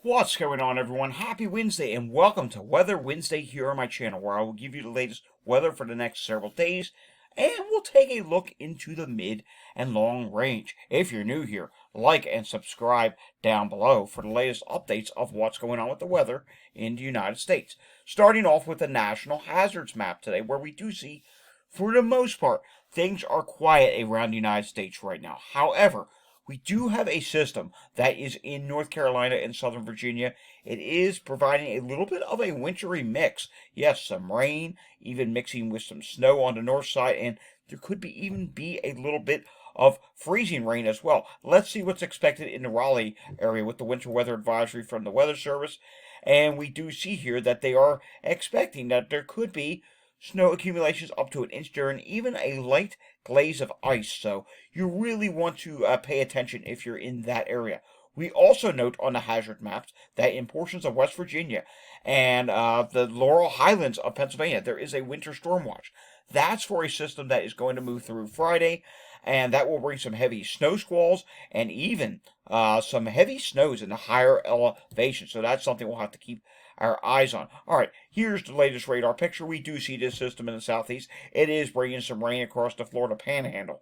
What's going on, everyone? Happy Wednesday and welcome to Weather Wednesday here on my channel, where I will give you the latest weather for the next several days, and we'll take a look into the mid and long range. If you're new here, like and subscribe down below for the latest updates of what's going on with the weather in the United States. Starting off with the National Hazards Map today, where we do see, for the most part, things are quiet around the United States right now. However, we do have a system that is in North Carolina and Southern Virginia. It is providing a little bit of a wintry mix. Yes, some rain, even mixing with some snow on the north side, and there could even be a little bit of freezing rain as well. Let's see what's expected in the Raleigh area with the winter weather advisory from the Weather Service. And we do see here that they are expecting that there could be snow accumulations up to an inch during even a light glaze of ice. So you really want to pay attention if you're in that area. We also note on the hazard maps that in portions of West Virginia and the Laurel Highlands of Pennsylvania, there is a winter storm watch. That's for a system that is going to move through Friday, and that will bring some heavy snow squalls and even some heavy snows in the higher elevation. So that's something we'll have to keep our eyes on. All right, here's the latest radar picture. We do see this system in the southeast. It is bringing some rain across the Florida Panhandle,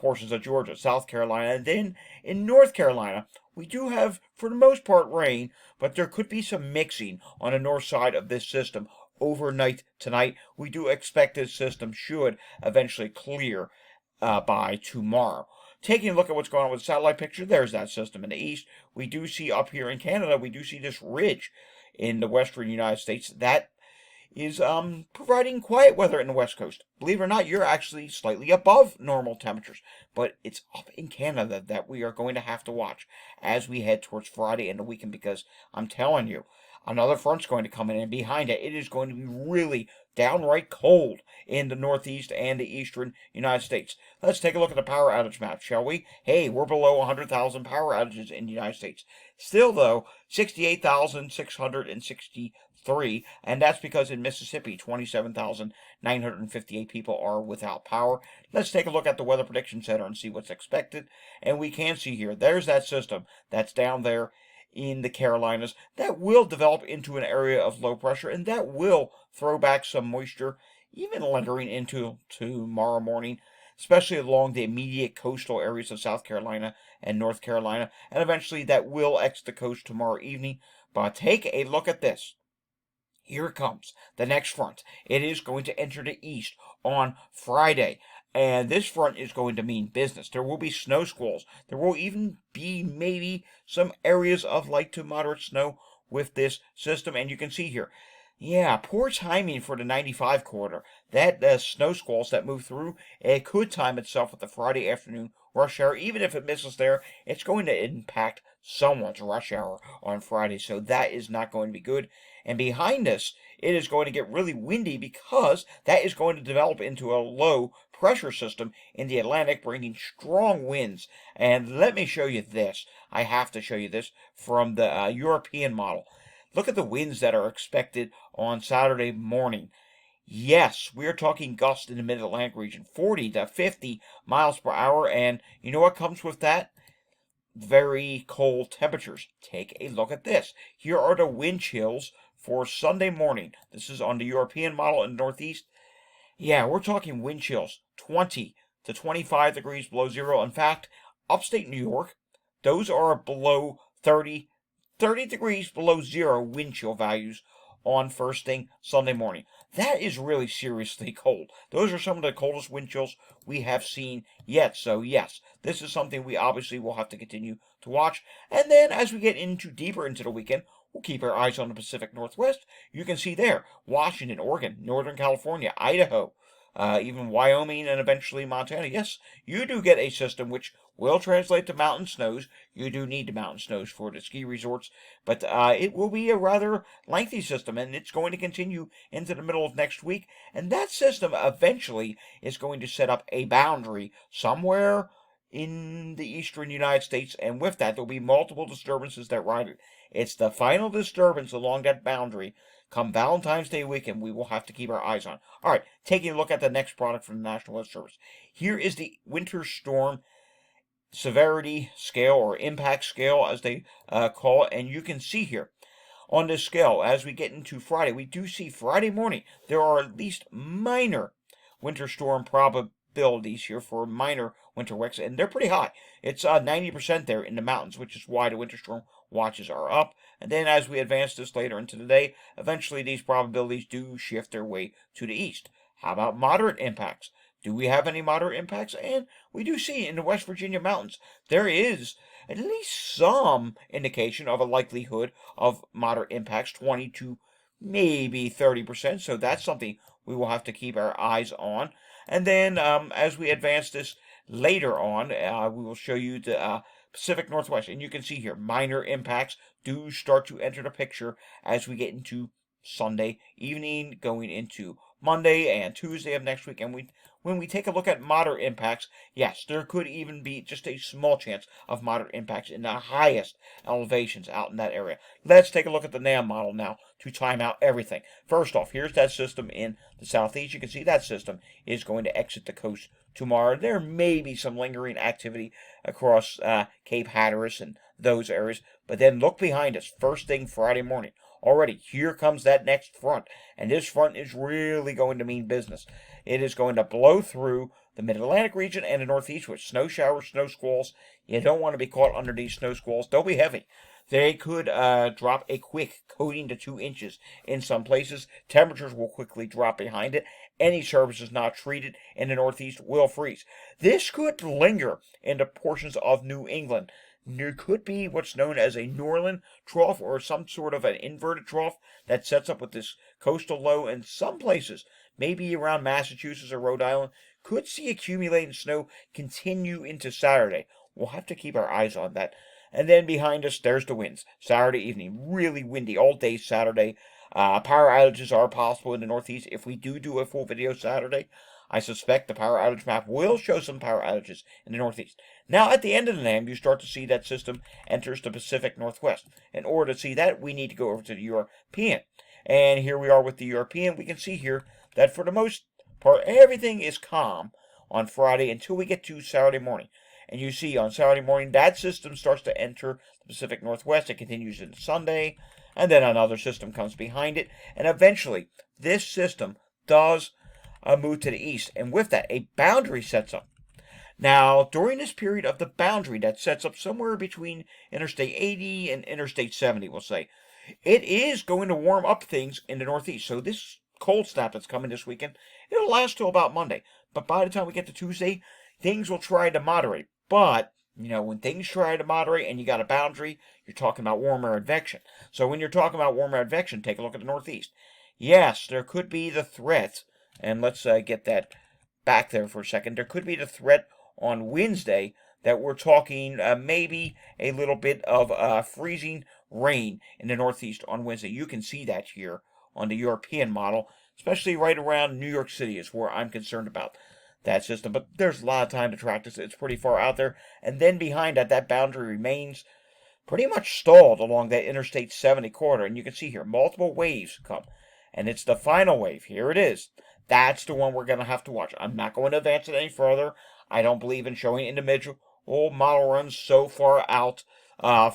portions of Georgia, South Carolina, and then in North Carolina, we do have, for the most part, rain, but there could be some mixing on the north side of this system overnight tonight. We do expect this system should eventually clear by tomorrow. Taking a look at what's going on with the satellite picture, there's that system in the east. We do see up here in Canada, we do see this ridge in the western United States that is providing quiet weather in the west coast. Believe it or not, you're actually slightly above normal temperatures, but it's up in Canada that we are going to have to watch as we head towards Friday and the weekend, because I'm telling you, another front's going to come in, and behind it, it is going to be really downright cold in the northeast and the eastern United States. Let's take a look at the power outage map, shall we? Hey, we're below 100,000 power outages in the United States. Still, though, 68,663, and that's because in Mississippi, 27,958 people are without power. Let's take a look at the Weather Prediction Center and see what's expected. And we can see here, there's that system that's down there in the Carolinas that will develop into an area of low pressure, and that will throw back some moisture, even lingering into tomorrow morning, especially along the immediate coastal areas of South Carolina and North Carolina, and eventually that will exit the coast tomorrow evening. But take a look at this. Here it comes, the next front. It is going to enter the east on Friday. And this front is going to mean business. There will be snow squalls. There will even be maybe some areas of light to moderate snow with this system. And you can see here, yeah, poor timing for the 95 corridor. That snow squalls that move through, it could time itself with the Friday afternoon rush hour. Even if it misses there, it's going to impact someone's rush hour on Friday. So that is not going to be good. And behind us, it is going to get really windy because that is going to develop into a low pressure system in the Atlantic, bringing strong winds. And let me show you this. I have to show you this from the European model. Look at the winds that are expected on Saturday morning. Yes, we're talking gusts in the mid-Atlantic region, 40 to 50 miles per hour. And you know what comes with that? Very cold temperatures. Take a look at this. Here are the wind chills for Sunday morning. This is on the European model in the Northeast. Yeah, we're talking wind chills, 20 to 25 degrees below zero. In fact, upstate New York, those are below 30 degrees below zero wind chill values on first thing Sunday morning. That is really seriously cold. Those are some of the coldest wind chills we have seen yet. So yes, this is something we obviously will have to continue to watch. And then as we get deeper into the weekend, we'll keep our eyes on the Pacific Northwest. You can see there, Washington, Oregon, Northern California, Idaho, even Wyoming, and eventually Montana. Yes, you do get a system which will translate to mountain snows. You do need the mountain snows for the ski resorts, but it will be a rather lengthy system, and it's going to continue into the middle of next week. And that system eventually is going to set up a boundary somewhere in the eastern United States, and with that, there'll be multiple disturbances that ride it. It's the final disturbance along that boundary. Come Valentine's Day weekend, we will have to keep our eyes on. All right, taking a look at the next product from the National Weather Service. Here is the winter storm severity scale or impact scale, as they call it. And you can see here on this scale, as we get into Friday, we do see Friday morning there are at least minor winter storm probabilities here for minor winter wicks, and they're pretty high. It's 90% there in the mountains, which is why the winter storm watches are up. And then as we advance this later into the day, eventually these probabilities do shift their way to the east. How about moderate impacts? Do we have any moderate impacts? And we do see in the West Virginia mountains, there is at least some indication of a likelihood of moderate impacts, 20 to maybe 30%. So that's something we will have to keep our eyes on. And then as we advance this later on, we will show you the Pacific Northwest. And you can see here, minor impacts do start to enter the picture as we get into Sunday evening, going into Monday and Tuesday of next week. And when we take a look at moderate impacts, yes, there could even be just a small chance of moderate impacts in the highest elevations out in that area. Let's take a look at the NAM model now to time out everything. First off, here's that system in the southeast. You can see that system is going to exit the coast tomorrow. There may be some lingering activity across Cape Hatteras and those areas, but then look behind us. First thing Friday morning. Already, here comes that next front, and this front is really going to mean business. It is going to blow through the Mid-Atlantic region and the Northeast with snow showers, snow squalls. You don't want to be caught under these snow squalls. They'll be heavy. They could drop a quick coating to 2 inches in some places. Temperatures will quickly drop behind it. Any surfaces not treated in the Northeast will freeze. This could linger into portions of New England. There could be what's known as a Norland trough or some sort of an inverted trough that sets up with this coastal low, and some places, maybe around Massachusetts or Rhode Island, could see accumulating snow continue into Saturday. We'll have to keep our eyes on that. And then behind us, there's the winds. Saturday evening, really windy all day Saturday. Power outages are possible in the Northeast. If we do a full video Saturday, I suspect the power outage map will show some power outages in the Northeast. Now, at the end of the NAM, you start to see that system enters the Pacific Northwest. In order to see that, we need to go over to the European. And here we are with the European. We can see here that for the most part, everything is calm on Friday until we get to Saturday morning. And you see on Saturday morning, that system starts to enter the Pacific Northwest. It continues into Sunday, and then another system comes behind it. And eventually, this system does move to the east, and with that, a boundary sets up. Now, during this period of the boundary that sets up somewhere between Interstate 80 and Interstate 70, we'll say, it is going to warm up things in the Northeast. So this cold snap that's coming this weekend, it'll last till about Monday. But by the time we get to Tuesday, things will try to moderate. But, when things try to moderate and you got a boundary, you're talking about warmer advection. So when you're talking about warmer advection, take a look at the Northeast. Yes, there could be the threat, and let's get that back there for a second. There could be the threat on Wednesday that we're talking maybe a little bit of freezing rain in the Northeast on Wednesday. You can see that here on the European model, especially right around New York City is where I'm concerned about that system. But there's a lot of time to track this. It's pretty far out there. And then behind that boundary remains pretty much stalled along that Interstate 70 corridor. And you can see here, multiple waves come. And it's the final wave. Here it is. That's the one we're going to have to watch. I'm not going to advance it any further. I don't believe in showing individual model runs so far out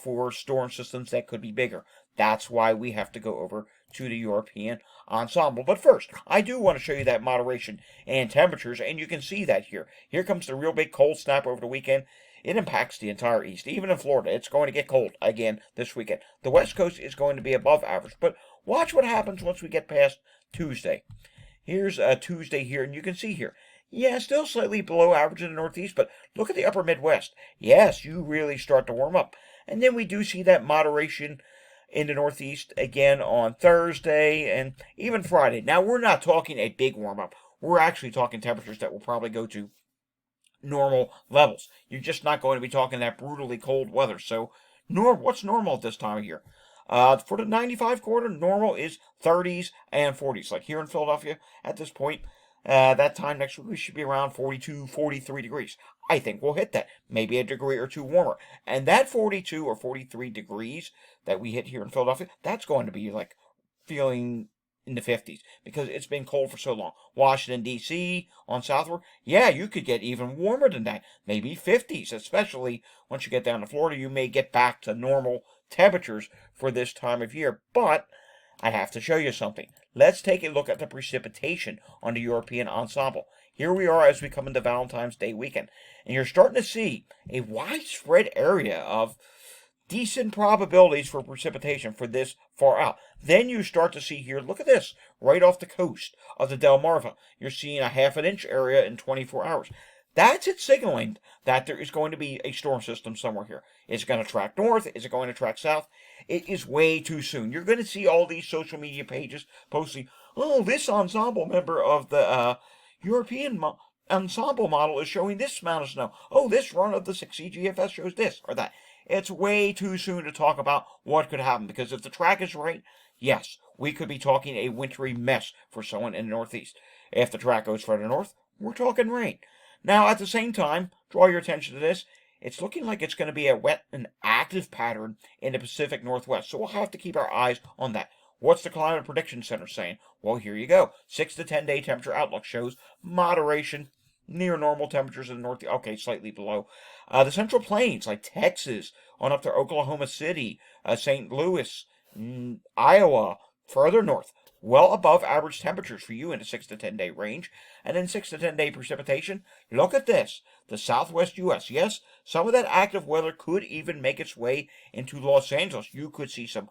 for storm systems that could be bigger. That's why we have to go over to the European ensemble. But first, I do want to show you that moderation and temperatures, and you can see that here. Here comes the real big cold snap over the weekend. It impacts the entire East. Even in Florida, it's going to get cold again this weekend. The West Coast is going to be above average, but watch what happens once we get past Tuesday. Here's Tuesday here, and you can see here. Yeah, still slightly below average in the Northeast, but look at the upper Midwest. Yes, you really start to warm up. And then we do see that moderation in the Northeast again on Thursday and even Friday. Now, we're not talking a big warm-up. We're actually talking temperatures that will probably go to normal levels. You're just not going to be talking that brutally cold weather. So, what's normal at this time of year? For the 95 quarter, normal is 30s and 40s. Like here in Philadelphia, at this point, that time next week, we should be around 42, 43 degrees. I think we'll hit that. Maybe a degree or two warmer. And that 42 or 43 degrees that we hit here in Philadelphia, that's going to be like feeling in the 50s because it's been cold for so long. Washington, D.C. on southward, yeah, you could get even warmer than that. Maybe 50s, especially once you get down to Florida. You may get back to normal temperatures for this time of year. But I have to show you something. Let's take a look at the precipitation on the European ensemble. Here we are as we come into Valentine's Day weekend. And you're starting to see a widespread area of decent probabilities for precipitation for this far out. Then you start to see here, look at this, right off the coast of the Delmarva. You're seeing a ½ inch area in 24 hours. That's it signaling that there is going to be a storm system somewhere here. Is it going to track north? Is it going to track south? It is way too soon. You're going to see all these social media pages posting, oh, this ensemble member of the European ensemble model is showing this amount of snow. Oh, this run of the 6C GFS shows this or that. It's way too soon to talk about what could happen, because if the track is right, yes, we could be talking a wintry mess for someone in the Northeast. If the track goes further north, we're talking rain. Now, at the same time, draw your attention to this. It's looking like it's going to be a wet and active pattern in the Pacific Northwest, so we'll have to keep our eyes on that. What's the Climate Prediction Center saying? Well, here you go. 6 to 10 day temperature outlook shows moderation, near normal temperatures in the north. Okay, slightly below. The Central Plains, like Texas, on up to Oklahoma City, St. Louis, Iowa, further north, well above average temperatures for you in the 6 to 10 day range. And then 6 to 10 day precipitation. Look at this. The southwest U.S. Yes, some of that active weather could even make its way into Los Angeles. You could see some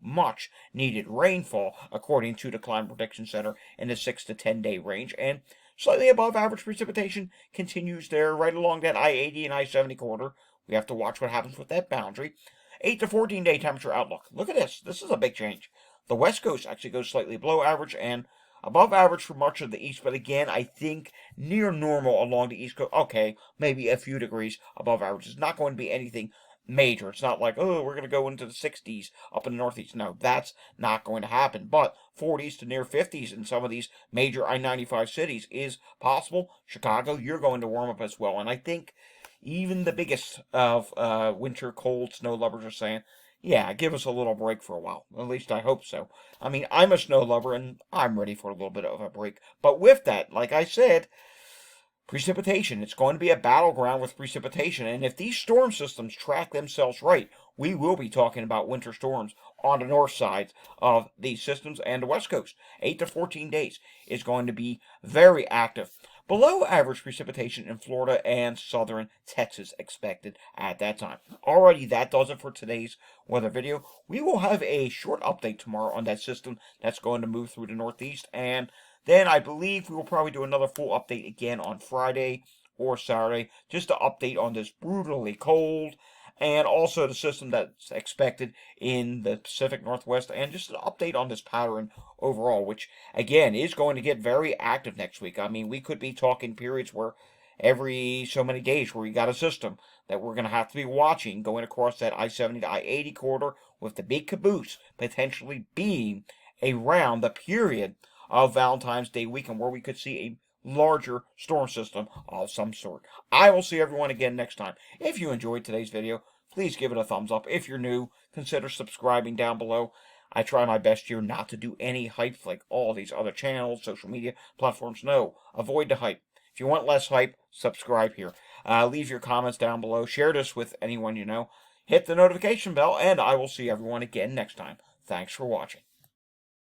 much needed rainfall, according to the Climate Prediction Center, in the 6 to 10 day range. And slightly above average precipitation continues there right along that I-80 and I-70 corridor. We have to watch what happens with that boundary. 8 to 14 day temperature outlook. Look at this. This is a big change. The West Coast actually goes slightly below average and above average for much of the East, but again, I think near normal along the East Coast. Okay, maybe a few degrees above average. It's not going to be anything major. It's not like, oh, we're going to go into the 60s up in the Northeast. No, that's not going to happen. But 40s to near 50s in some of these major I-95 cities is possible. Chicago, you're going to warm up as well. And I think even the biggest of winter cold snow lovers are saying, yeah, give us a little break for a while. At least I hope so. I mean, I'm a snow lover, and I'm ready for a little bit of a break. But with that, like I said, precipitation. It's going to be a battleground with precipitation. And if these storm systems track themselves right, we will be talking about winter storms on the north side of these systems and the west coast. 8 to 14 days is going to be very active. Below average precipitation in Florida and southern Texas expected at that time. Alrighty, that does it for today's weather video. We will have a short update tomorrow on that system that's going to move through the Northeast, and then I believe we will probably do another full update again on Friday or Saturday, just to update on this brutally cold, and also the system that's expected in the Pacific Northwest, and just an update on this pattern overall, which, again, is going to get very active next week. I mean, we could be talking periods where every so many days where we got a system that we're going to have to be watching going across that I-70 to I-80 corridor, with the big caboose potentially being around the period of Valentine's Day weekend, where we could see a larger storm system of some sort. I will see everyone again next time. If you enjoyed today's video, please give it a thumbs up. If you're new, consider subscribing down below. I try my best here not to do any hype like all these other channels, social media platforms. No, avoid the hype. If you want less hype, subscribe here. Leave your comments down below. Share this with anyone you know. Hit the notification bell, and I will see everyone again next time. Thanks for watching.